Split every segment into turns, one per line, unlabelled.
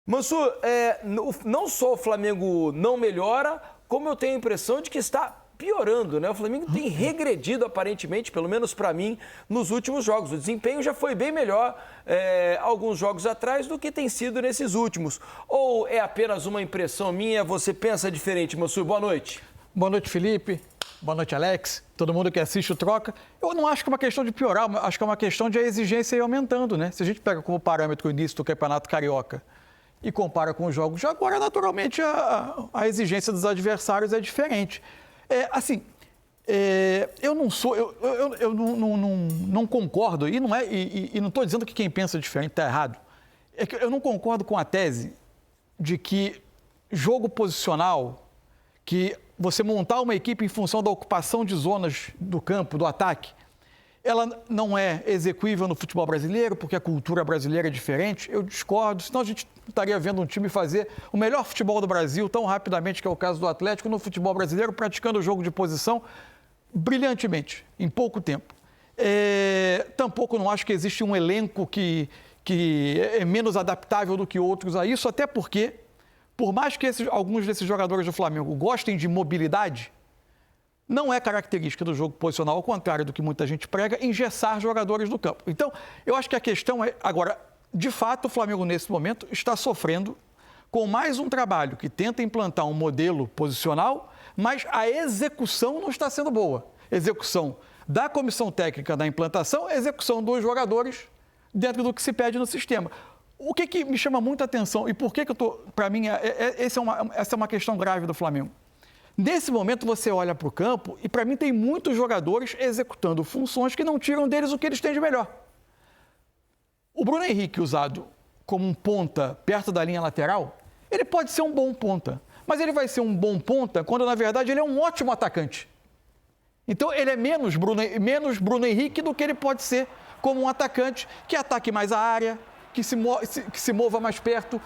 Mansur, não só o Flamengo não melhora, como eu tenho a impressão de que está piorando, né? O Flamengo tem regredido, aparentemente, pelo menos para mim, nos últimos jogos. O desempenho já foi bem melhor alguns jogos atrás do que tem sido nesses últimos. Ou é apenas uma impressão minha? Você pensa diferente, Mansur? Boa noite.
Boa noite, Felipe. Boa noite, Alex. Todo mundo que assiste o Troca. Eu não acho que é uma questão de piorar, acho que é uma questão de a exigência ir aumentando, né? Se a gente pega como parâmetro o início do Campeonato Carioca e compara com os jogos de agora, naturalmente a exigência dos adversários é diferente. Eu não concordo, e não estou dizendo que quem pensa diferente está errado. É que eu não concordo com a tese de que jogo posicional, que você montar uma equipe em função da ocupação de zonas do campo, do ataque, ela não é execuível no futebol brasileiro, porque a cultura brasileira é diferente. Eu discordo, senão a gente estaria vendo um time fazer o melhor futebol do Brasil tão rapidamente, que é o caso do Atlético, no futebol brasileiro, praticando o jogo de posição brilhantemente, em pouco tempo. Tampouco não acho que existe um elenco que é menos adaptável do que outros a isso, até porque, por mais que alguns desses jogadores do Flamengo gostem de mobilidade, não é característica do jogo posicional, ao contrário do que muita gente prega, engessar jogadores do campo. Então, eu acho que a questão é... Agora, de fato, o Flamengo, nesse momento, está sofrendo com mais um trabalho que tenta implantar um modelo posicional, mas a execução não está sendo boa. Execução da comissão técnica da implantação, execução dos jogadores dentro do que se pede no sistema. O que me chama muita atenção e por que eu estou... Para mim, essa é uma questão grave do Flamengo. Nesse momento, você olha para o campo e, para mim, tem muitos jogadores executando funções que não tiram deles o que eles têm de melhor. O Bruno Henrique, usado como um ponta perto da linha lateral, ele pode ser um bom ponta, mas ele vai ser um bom ponta quando, na verdade, ele é um ótimo atacante. Então, ele é menos Bruno Henrique do que ele pode ser como um atacante que ataque mais a área, que se mova mais perto,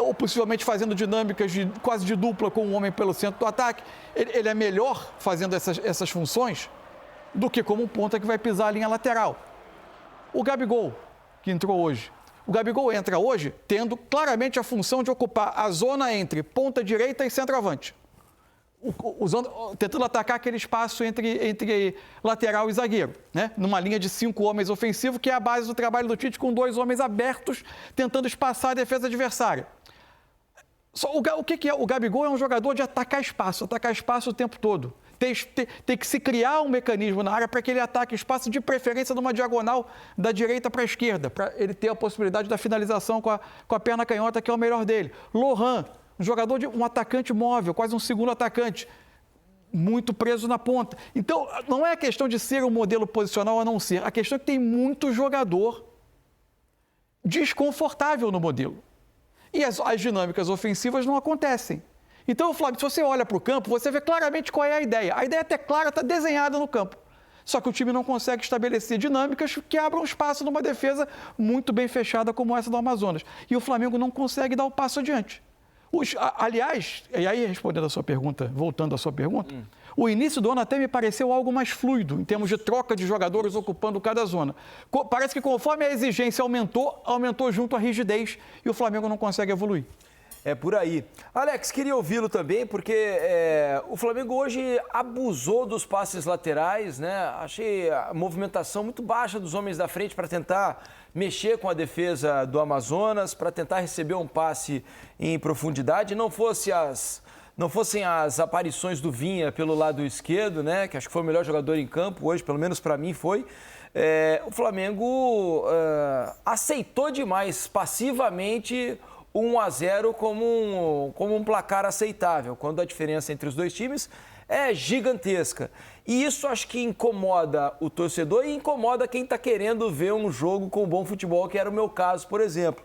ou possivelmente fazendo dinâmicas quase de dupla com um homem pelo centro do ataque. Ele é melhor fazendo essas funções do que como um ponta que vai pisar a linha lateral. O Gabigol, que entrou hoje. O Gabigol entra hoje tendo claramente a função de ocupar a zona entre ponta direita e centroavante. Tentando atacar aquele espaço entre lateral e zagueiro, né? Numa linha de 5 homens ofensivo, que é a base do trabalho do Tite, com 2 homens abertos, tentando espaçar a defesa adversária. O que é? O Gabigol é um jogador de atacar espaço o tempo todo. Tem que se criar um mecanismo na área para que ele ataque espaço, de preferência numa diagonal da direita para a esquerda, para ele ter a possibilidade da finalização com a perna canhota, que é o melhor dele. Lohan, um atacante móvel, quase um segundo atacante, muito preso na ponta. Então, não é a questão de ser um modelo posicional ou não ser. A questão é que tem muito jogador desconfortável no modelo. E as dinâmicas ofensivas não acontecem. Então, Flávio, se você olha para o campo, você vê claramente qual é a ideia. A ideia até clara, está desenhada no campo. Só que o time não consegue estabelecer dinâmicas que abram espaço numa defesa muito bem fechada como essa do Amazonas. E o Flamengo não consegue dar o passo adiante. Aliás, e aí respondendo a sua pergunta, voltando à sua pergunta, o início do ano até me pareceu algo mais fluido, em termos de troca de jogadores ocupando cada zona. Parece que conforme a exigência aumentou junto a rigidez e o Flamengo não consegue evoluir.
É por aí. Alex, queria ouvi-lo também, porque o Flamengo hoje abusou dos passes laterais, né? Achei a movimentação muito baixa dos homens da frente para tentar mexer com a defesa do Amazonas, para tentar receber um passe em profundidade. Não fossem as aparições do Vinha pelo lado esquerdo, né? Que acho que foi o melhor jogador em campo hoje, pelo menos para mim foi. O Flamengo aceitou demais passivamente 1-0 como um placar aceitável, quando a diferença entre os dois times é gigantesca. E isso acho que incomoda o torcedor e incomoda quem está querendo ver um jogo com bom futebol, que era o meu caso, por exemplo.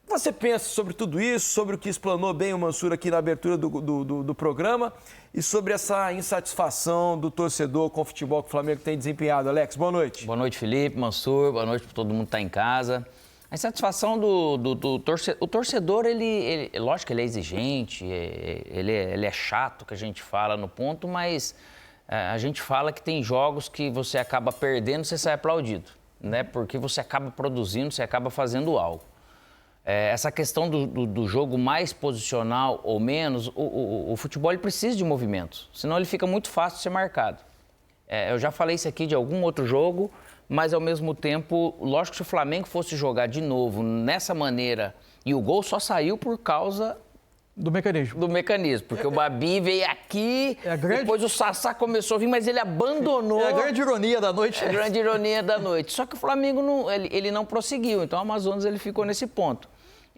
Você pensa sobre tudo isso, sobre o que explanou bem o Mansur aqui na abertura do programa e sobre essa insatisfação do torcedor com o futebol que o Flamengo tem desempenhado. Alex, boa noite.
Boa noite, Felipe, Mansur, boa noite para todo mundo que está em casa. A insatisfação do torcedor, o torcedor, lógico que ele é exigente, ele é chato, que a gente fala no ponto, mas a gente fala que tem jogos que você acaba perdendo, você sai aplaudido, né? Porque você acaba produzindo, você acaba fazendo algo. essa questão do jogo mais posicional ou menos, o futebol ele precisa de movimentos, senão ele fica muito fácil de ser marcado. Eu já falei isso aqui de algum outro jogo, mas ao mesmo tempo, lógico que se o Flamengo fosse jogar de novo nessa maneira, e o gol só saiu por causa
do mecanismo,
porque o Babi veio aqui, depois o Sassá começou a vir, mas ele abandonou.
É a grande ironia da noite.
É a grande ironia da noite. Só que o Flamengo ele não prosseguiu, então o Amazonas ele ficou nesse ponto.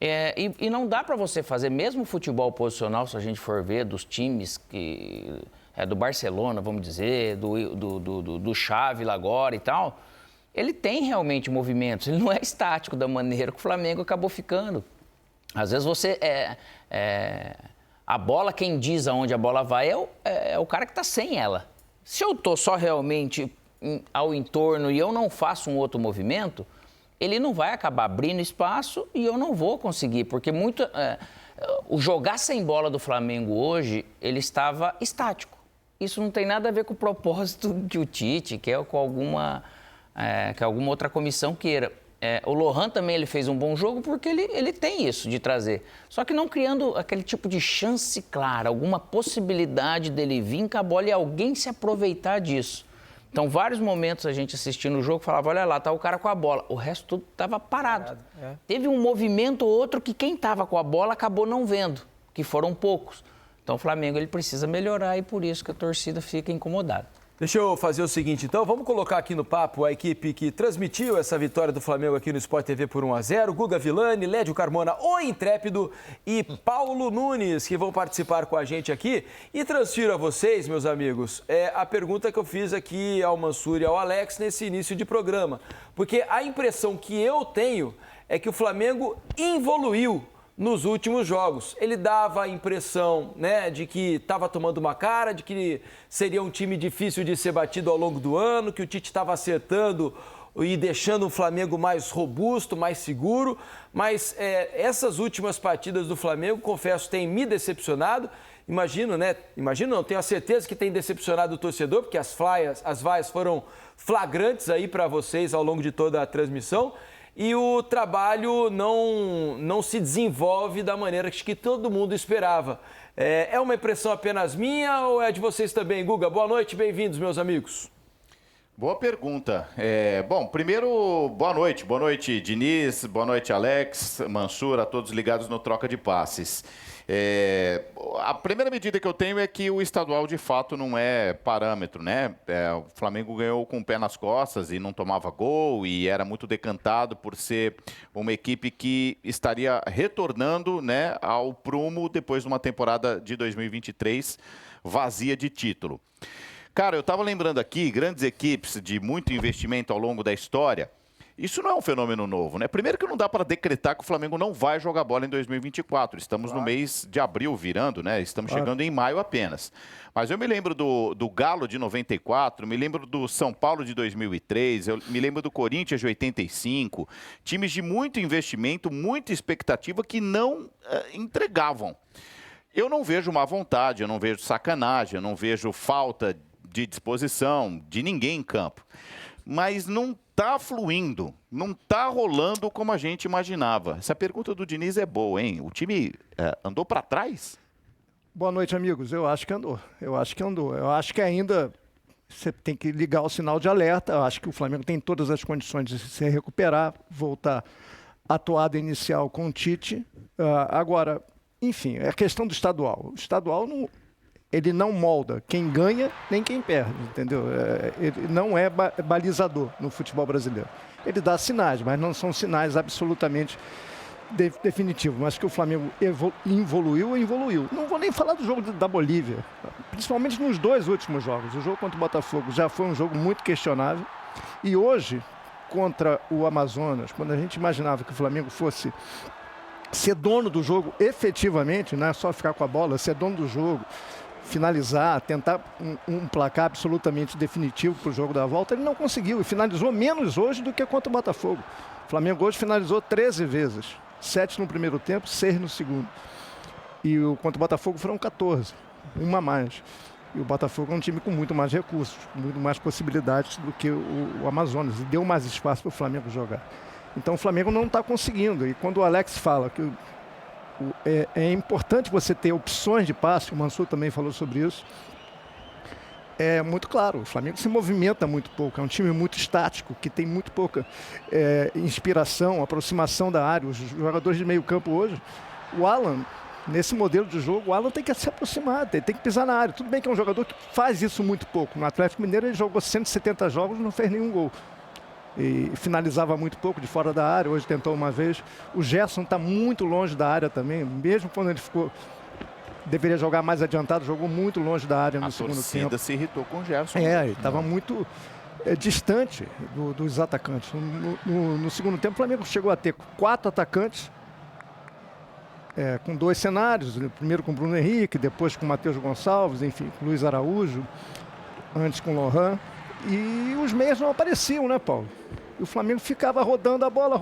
E não dá para você fazer, mesmo futebol posicional, se a gente for ver, dos times do Barcelona, vamos dizer, do Xavi lá agora e tal, ele tem realmente movimentos, ele não é estático da maneira que o Flamengo acabou ficando. Às vezes você... a bola, quem diz aonde a bola vai é o cara que está sem ela. Se eu estou só realmente ao entorno e eu não faço um outro movimento, ele não vai acabar abrindo espaço e eu não vou conseguir, porque o jogar sem bola do Flamengo hoje, ele estava estático. Isso não tem nada a ver com o propósito de o Tite, que é com alguma outra comissão queira. O Lohan também ele fez um bom jogo porque ele tem isso de trazer. Só que não criando aquele tipo de chance clara, alguma possibilidade dele vir com a bola e alguém se aproveitar disso. Então, vários momentos a gente assistindo o jogo falava, olha lá, tá o cara com a bola. O resto tudo estava parado. Teve um movimento ou outro que quem estava com a bola acabou não vendo, que foram poucos. Então, o Flamengo ele precisa melhorar e por isso que a torcida fica incomodada.
Deixa eu fazer o seguinte, então, vamos colocar aqui no papo a equipe que transmitiu essa vitória do Flamengo aqui no Sport TV por 1-0, Guga Villani, Lédio Carmona, o Intrépido e Paulo Nunes, que vão participar com a gente aqui. E transfiro a vocês, meus amigos, a pergunta que eu fiz aqui ao Mansur e ao Alex nesse início de programa. Porque a impressão que eu tenho é que o Flamengo evoluiu nos últimos jogos. Ele dava a impressão, né, de que estava tomando uma cara, de que seria um time difícil de ser batido ao longo do ano, que o Tite estava acertando e deixando o Flamengo mais robusto, mais seguro. Mas essas últimas partidas do Flamengo, confesso, têm me decepcionado. Imagino, não, tenho a certeza que tem decepcionado o torcedor, porque as vaias foram flagrantes aí para vocês ao longo de toda a transmissão. E o trabalho não se desenvolve da maneira que todo mundo esperava. É uma impressão apenas minha ou é de vocês também? Guga, boa noite, bem-vindos, meus amigos.
Boa pergunta. Bom, primeiro, boa noite, Diniz, boa noite, Alex, Mansur, a todos ligados no Troca de Passes. A primeira medida que eu tenho é que o estadual, de fato, não é parâmetro, né? O Flamengo ganhou com o pé nas costas e não tomava gol e era muito decantado por ser uma equipe que estaria retornando, né, ao prumo depois de uma temporada de 2023 vazia de título. Cara, eu estava lembrando aqui, grandes equipes de muito investimento ao longo da história. Isso não é um fenômeno novo, né? Primeiro que não dá para decretar que o Flamengo não vai jogar bola em 2024. Estamos no mês de abril virando, né? Estamos chegando em maio apenas. Mas eu me lembro do Galo de 94, me lembro do São Paulo de 2003, eu me lembro do Corinthians de 85. Times de muito investimento, muita expectativa que não entregavam. Eu não vejo má vontade, eu não vejo sacanagem, eu não vejo falta de disposição de ninguém em campo. Mas não está fluindo, não está rolando como a gente imaginava. Essa pergunta do Diniz é boa, hein? O time andou para trás?
Boa noite, amigos. Eu acho que andou. Eu acho que ainda você tem que ligar o sinal de alerta. Eu acho que o Flamengo tem todas as condições de se recuperar, voltar à toada inicial com o Tite. Agora, enfim, é a questão do estadual. O estadual não... Ele não molda quem ganha nem quem perde, entendeu? Ele não é balizador no futebol brasileiro. Ele dá sinais, mas não são sinais absolutamente definitivos. Mas que o Flamengo evoluiu. Não vou nem falar do jogo da Bolívia, principalmente nos dois últimos jogos. O jogo contra o Botafogo já foi um jogo muito questionável. E hoje, contra o Amazonas, quando a gente imaginava que o Flamengo fosse ser dono do jogo efetivamente, não é só ficar com a bola, ser dono do jogo, finalizar, tentar um placar absolutamente definitivo para o jogo da volta, ele não conseguiu e finalizou menos hoje do que contra o Botafogo. O Flamengo hoje finalizou 13 vezes, 7 no primeiro tempo, 6 no segundo. E contra o Botafogo foram 14, uma a mais. E o Botafogo é um time com muito mais recursos, muito mais possibilidades do que o Amazonas, e deu mais espaço para o Flamengo jogar. Então o Flamengo não está conseguindo. E quando o Alex fala que é importante você ter opções de passe, o Mansur também falou sobre isso, é muito claro, o Flamengo se movimenta muito pouco, é um time muito estático, que tem muito pouca inspiração, aproximação da área. Os jogadores de meio campo hoje, o Alan, nesse modelo de jogo, o Alan tem que se aproximar, tem que pisar na área. Tudo bem que é um jogador que faz isso muito pouco. No Atlético Mineiro ele jogou 170 jogos e não fez nenhum gol. E finalizava muito pouco de fora da área, hoje tentou uma vez. O Gerson está muito longe da área também, mesmo quando ele deveria jogar mais adiantado, jogou muito longe da área no segundo tempo.
A torcida se irritou com o Gerson.
Ele estava muito distante dos atacantes. No segundo tempo, o Flamengo chegou a ter 4 atacantes, com 2 cenários, primeiro com o Bruno Henrique, depois com o Matheus Gonçalves, enfim, com o Luiz Araújo, antes com o Lohan. E os meias não apareciam, né, Paulo? E o Flamengo ficava rodando a bola,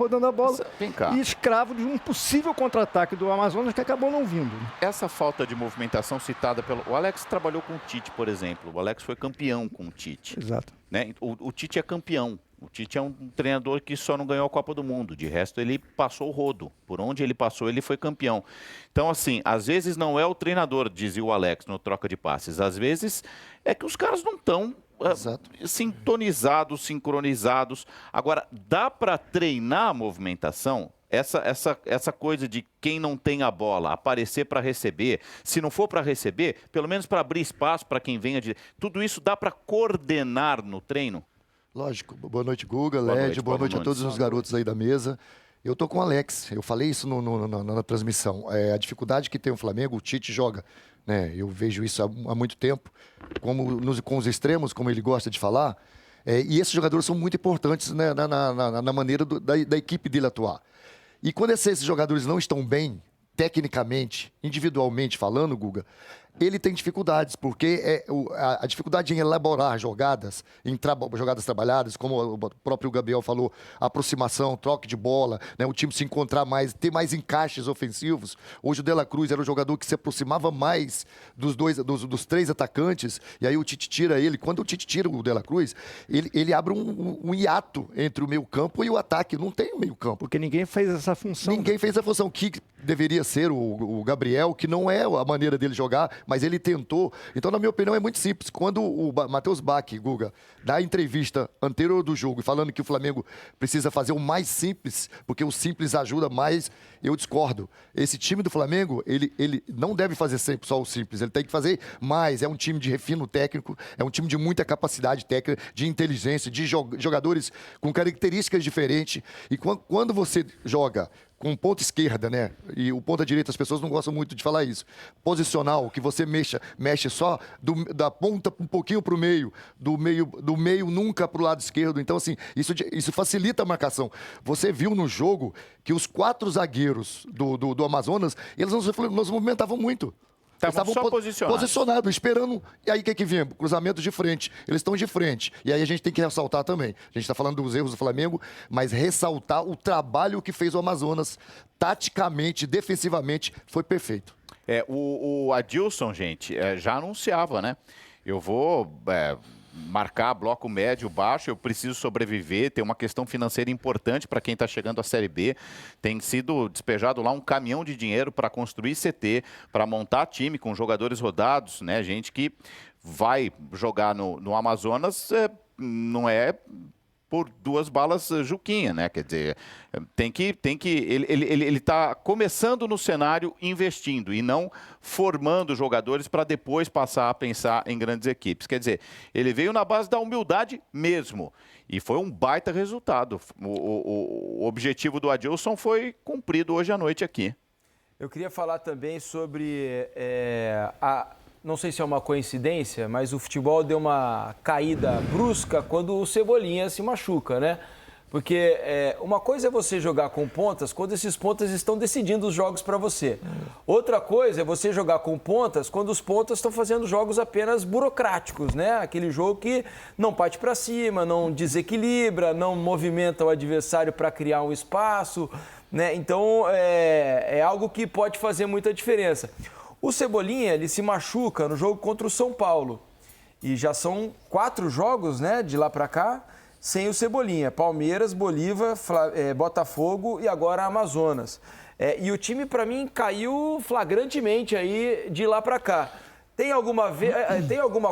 Vem cá.
e escravo de um possível contra-ataque do Amazonas que acabou não vindo.
Essa falta de movimentação citada pelo... O Alex trabalhou com o Tite, por exemplo. O Alex foi campeão com o Tite.
Exato.
Né? O Tite é campeão. O Tite é um treinador que só não ganhou a Copa do Mundo. De resto, ele passou o rodo. Por onde ele passou, ele foi campeão. Então, assim, às vezes não é o treinador, dizia o Alex no troca de passes. Às vezes é que os caras não estão sintonizados, sincronizados. Agora, dá para treinar a movimentação? Essa coisa de quem não tem a bola, aparecer para receber. Se não for para receber, pelo menos para abrir espaço para quem venha de... Tudo isso dá para coordenar no treino?
Lógico. Boa noite, Guga, Led. Boa noite a todos os garotos aí da mesa. Eu tô com o Alex. Eu falei isso na transmissão. A dificuldade que tem o Flamengo, o Tite joga, né? Eu vejo isso há muito tempo, com os extremos, como ele gosta de falar. E esses jogadores são muito importantes, né, na maneira da equipe dele atuar. E quando esses jogadores não estão bem, tecnicamente, individualmente falando, Guga, ele tem dificuldades, porque a dificuldade em elaborar jogadas, jogadas trabalhadas, como o próprio Gabriel falou, aproximação, troque de bola, né, o time se encontrar mais, ter mais encaixes ofensivos. Hoje o De La Cruz era o jogador que se aproximava mais dos 3 atacantes, e aí o Tite tira ele. Quando o Tite tira o De La Cruz, ele abre um hiato entre o meio campo e o ataque. Não tem o meio campo.
Porque ninguém fez essa função.
Ninguém fez a função que deveria ser o Gabriel, que não é a maneira dele jogar, mas ele tentou. Então, na minha opinião, é muito simples. Quando o Matheus Bach, Guga, dá a entrevista anterior do jogo, falando que o Flamengo precisa fazer o mais simples, porque o simples ajuda mais, eu discordo. Esse time do Flamengo, ele não deve fazer sempre só o simples, ele tem que fazer mais. É um time de refino técnico, é um time de muita capacidade técnica, de inteligência, de jogadores com características diferentes. E quando você joga com ponta esquerda, né? E o ponta direita, as pessoas não gostam muito de falar isso. Posicional, que você mexe só da ponta um pouquinho para o meio, do meio nunca para o lado esquerdo. Então, assim, isso facilita a marcação. Você viu no jogo que os 4 zagueiros do Amazonas, eles não se movimentavam muito.
Estavam só
posicionados, esperando. E aí o que vem? Cruzamento de frente. Eles estão de frente. E aí a gente tem que ressaltar também. A gente está falando dos erros do Flamengo, mas ressaltar o trabalho que fez o Amazonas, taticamente, defensivamente, foi perfeito.
O Adilson, gente, já anunciava, né? Eu vou marcar bloco médio, baixo, eu preciso sobreviver, tem uma questão financeira importante para quem está chegando à Série B, tem sido despejado lá um caminhão de dinheiro para construir CT, para montar time com jogadores rodados, né, gente que vai jogar no Amazonas, não é por 2 balas Juquinha, né? Quer dizer, ele está começando no cenário investindo e não formando jogadores para depois passar a pensar em grandes equipes. Quer dizer, ele veio na base da humildade mesmo e foi um baita resultado. O objetivo do Adilson foi cumprido hoje à noite aqui.
Eu queria falar também sobre não sei se é uma coincidência, mas o futebol deu uma caída brusca quando o Cebolinha se machuca, né? Porque uma coisa é você jogar com pontas quando esses pontas estão decidindo os jogos para você. Outra coisa é você jogar com pontas quando os pontas estão fazendo jogos apenas burocráticos, né? Aquele jogo que não parte para cima, não desequilibra, não movimenta o adversário para criar um espaço, né? Então, é algo que pode fazer muita diferença. O Cebolinha, ele se machuca no jogo contra o São Paulo. E já são 4 jogos, né, de lá para cá. sem o Cebolinha. Palmeiras, Bolívar, Botafogo e agora Amazonas. E o time, para mim, caiu flagrantemente aí de lá para cá. Tem alguma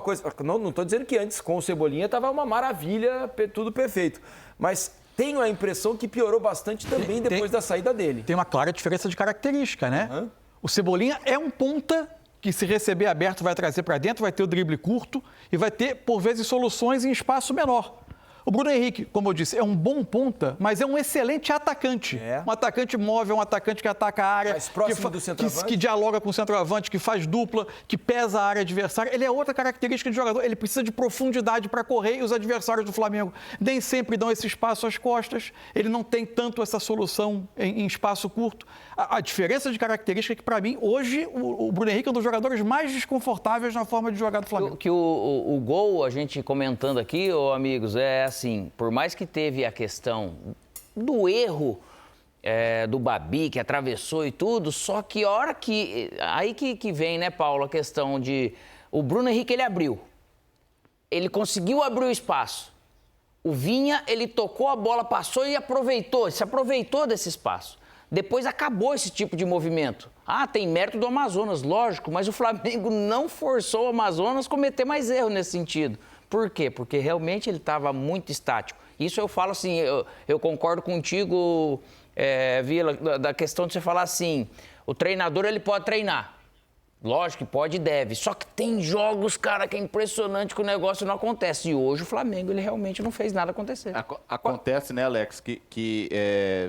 coisa... Não estou dizendo que antes, com o Cebolinha, estava uma maravilha, tudo perfeito. Mas tenho a impressão que piorou bastante também depois da saída dele.
Tem uma clara diferença de característica, né?
Uhum.
O Cebolinha é um ponta que, se receber aberto, vai trazer para dentro, vai ter o drible curto e vai ter, por vezes, soluções em espaço menor. O Bruno Henrique, como eu disse, é um bom ponta, mas é um excelente atacante. Um atacante móvel, um atacante que ataca a área,
mais próximo do centroavante,
que dialoga com o centroavante, que faz dupla, que pesa a área adversária. Ele é outra característica de jogador. Ele precisa de profundidade para correr e os adversários do Flamengo nem sempre dão esse espaço às costas. Ele não tem tanto essa solução em espaço curto. A diferença de característica é que, para mim, hoje, o Bruno Henrique é um dos jogadores mais desconfortáveis na forma de jogar do Flamengo.
O gol, a gente comentando aqui, amigos, é assim, por mais que teve a questão do erro do Babi, que atravessou e tudo, só que a hora que... Aí que vem, né, Paulo, a questão de... O Bruno Henrique, ele abriu. Ele conseguiu abrir o espaço. O Vinha, ele tocou a bola, passou e se aproveitou desse espaço. Depois acabou esse tipo de movimento. Tem mérito do Amazonas, lógico, mas o Flamengo não forçou o Amazonas a cometer mais erro nesse sentido. Por quê? Porque realmente ele estava muito estático. Isso eu falo assim, eu concordo contigo, Vila, da questão de você falar assim, o treinador ele pode treinar. Lógico que pode e deve. Só que tem jogos, cara, que é impressionante que o negócio não acontece. E hoje o Flamengo, ele realmente não fez nada acontecer.
Acontece, né, Alex, que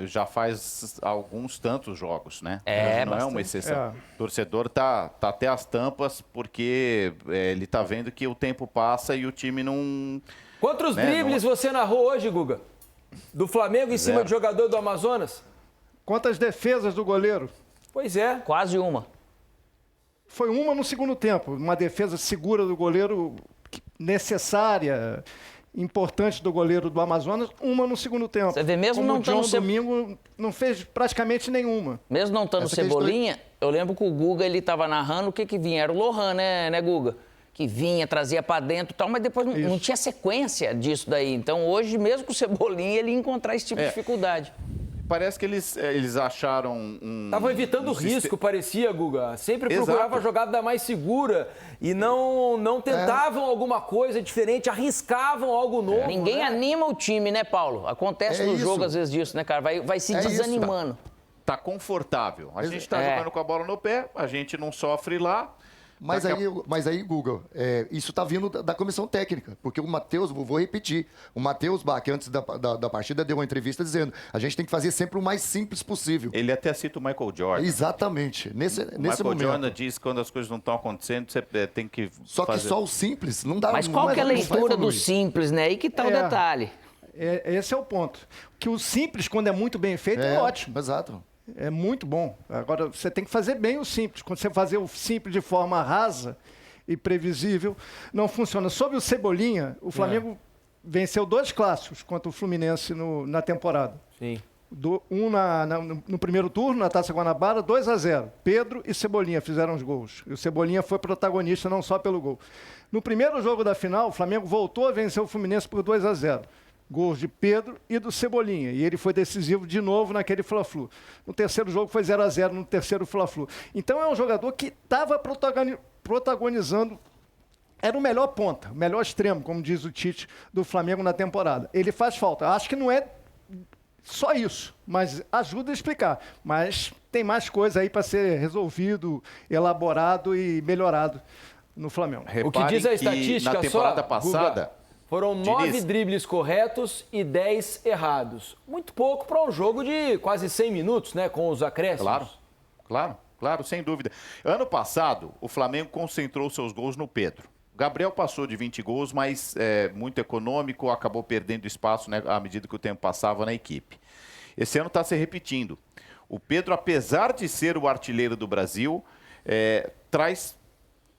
já faz alguns tantos jogos, né? Não é uma exceção. O torcedor tá até as tampas porque ele tá vendo que o tempo passa e o time não...
Quantos dribles você narrou hoje, Guga? Do Flamengo em cima de jogador do Amazonas?
Quantas defesas do goleiro?
Pois é.
Quase uma.
Foi uma no segundo tempo, uma defesa segura do goleiro, necessária, importante do goleiro do Amazonas, uma no segundo tempo.
Você vê, mesmo
como
não estando...
o John Domingo não fez praticamente nenhuma.
Mesmo não estando Cebolinha, eu lembro que o Guga, ele estava narrando o que vinha, era o Lohan, né, Guga? Que vinha, trazia para dentro e tal, mas depois não tinha sequência disso daí. Então hoje, mesmo com o Cebolinha, ele ia encontrar esse tipo de dificuldade.
Parece que eles acharam
Estavam evitando o risco, parecia, Guga. Sempre procurava a jogada mais segura e não tentavam alguma coisa diferente, arriscavam algo novo.
Ninguém anima o time, né, Paulo? Acontece no jogo, às vezes, disso, né, cara? Vai se desanimando.
Tá confortável. A gente tá jogando com a bola no pé, a gente não sofre lá.
Mas aí, Guga, isso está vindo da comissão técnica, porque o Matheus, vou repetir, o Matheus Bach, antes da partida, deu uma entrevista dizendo a gente tem que fazer sempre o mais simples possível.
Ele até cita o Michael Jordan.
Exatamente, nesse momento.
Michael Jordan diz que quando as coisas não estão acontecendo, você tem que
que só o simples, não dá...
Mas qual que é a leitura do simples, né? Aí que tá o detalhe.
Esse é o ponto. Que o simples, quando é muito bem feito, é ótimo.
Exato.
É muito bom. Agora, você tem que fazer bem o simples. Quando você fazer o simples de forma rasa e previsível, não funciona. Sobre o Cebolinha, o Flamengo venceu 2 clássicos contra o Fluminense na temporada.
Sim.
No primeiro turno, na Taça Guanabara, 2-0. Pedro e Cebolinha fizeram os gols. E o Cebolinha foi protagonista não só pelo gol. No primeiro jogo da final, o Flamengo voltou a vencer o Fluminense por 2-0. Gols de Pedro e do Cebolinha. E ele foi decisivo de novo naquele Fla-Flu. No terceiro jogo foi 0-0 no terceiro Fla-Flu. Então é um jogador que estava protagonizando. Era o melhor ponta, o melhor extremo, como diz o Tite, do Flamengo na temporada. Ele faz falta. Acho que não é só isso, mas ajuda a explicar. Mas tem mais coisa aí para ser resolvido, elaborado e melhorado no Flamengo.
O que diz a estatística
na temporada
só,
passada...
Guga, foram 9 dribles corretos e 10 errados. Muito pouco para um jogo de quase 100 minutos, né? Com os acréscimos.
Claro, sem dúvida. Ano passado, o Flamengo concentrou seus gols no Pedro. O Gabriel passou de 20 gols, mas muito econômico, acabou perdendo espaço, né, à medida que o tempo passava na equipe. Esse ano está se repetindo. O Pedro, apesar de ser o artilheiro do Brasil, traz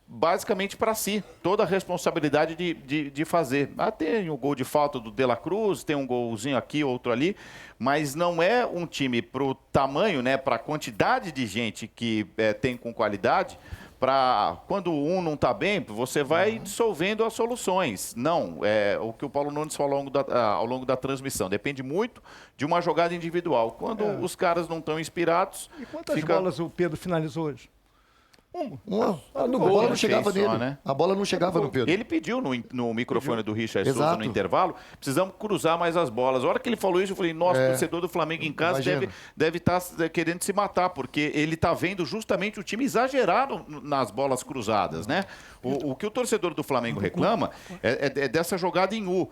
basicamente para si, toda a responsabilidade de fazer. Tem o gol de falta do De La Cruz, tem um golzinho aqui, outro ali, mas não é um time para o tamanho, né, para a quantidade de gente que tem com qualidade, para quando um não está bem, você vai dissolvendo as soluções. Não, é o que o Paulo Nunes falou ao longo da transmissão. Depende muito de uma jogada individual. Quando os caras não estão inspirados...
E quantas bolas o Pedro finalizou hoje?
Uma.
A
A
do
bola
gol,
não chegava
fez só,
nele.
né?
A bola não chegava no Pedro.
Ele pediu no microfone do Richard Souza
Exato.
no intervalo, precisamos cruzar mais as bolas. A hora que ele falou isso, eu falei, nossa, o torcedor do Flamengo em casa deve estar querendo se matar, porque ele está vendo justamente o time exagerar nas bolas cruzadas, né? O que o torcedor do Flamengo reclama é dessa jogada em U.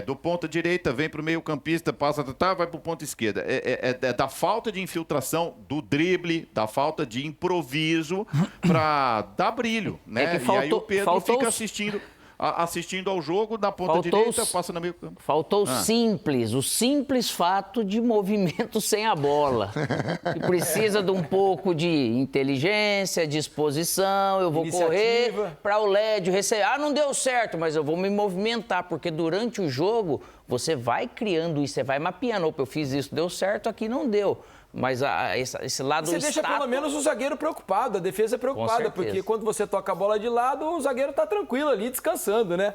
Do ponta direita, vem para o meio campista, passa, vai para o ponta esquerda. É da falta de infiltração, do drible, da falta de improviso para dar brilho, né?
que
E aí o Pedro fica
os-
assistindo ao jogo, na ponta direita, passa no meio campo.
Faltou o simples fato de movimento sem a bola. Que precisa de um pouco de inteligência, disposição, eu vou correr para o LED receber. Ah, não deu certo, mas eu vou me movimentar, porque durante o jogo você vai criando isso, você vai mapeando. Opa, eu fiz isso, deu certo, aqui não deu. Mas esse lado
Você deixa pelo menos o zagueiro preocupado, a defesa é preocupada, porque quando você toca a bola de lado, o zagueiro está tranquilo ali, descansando, né?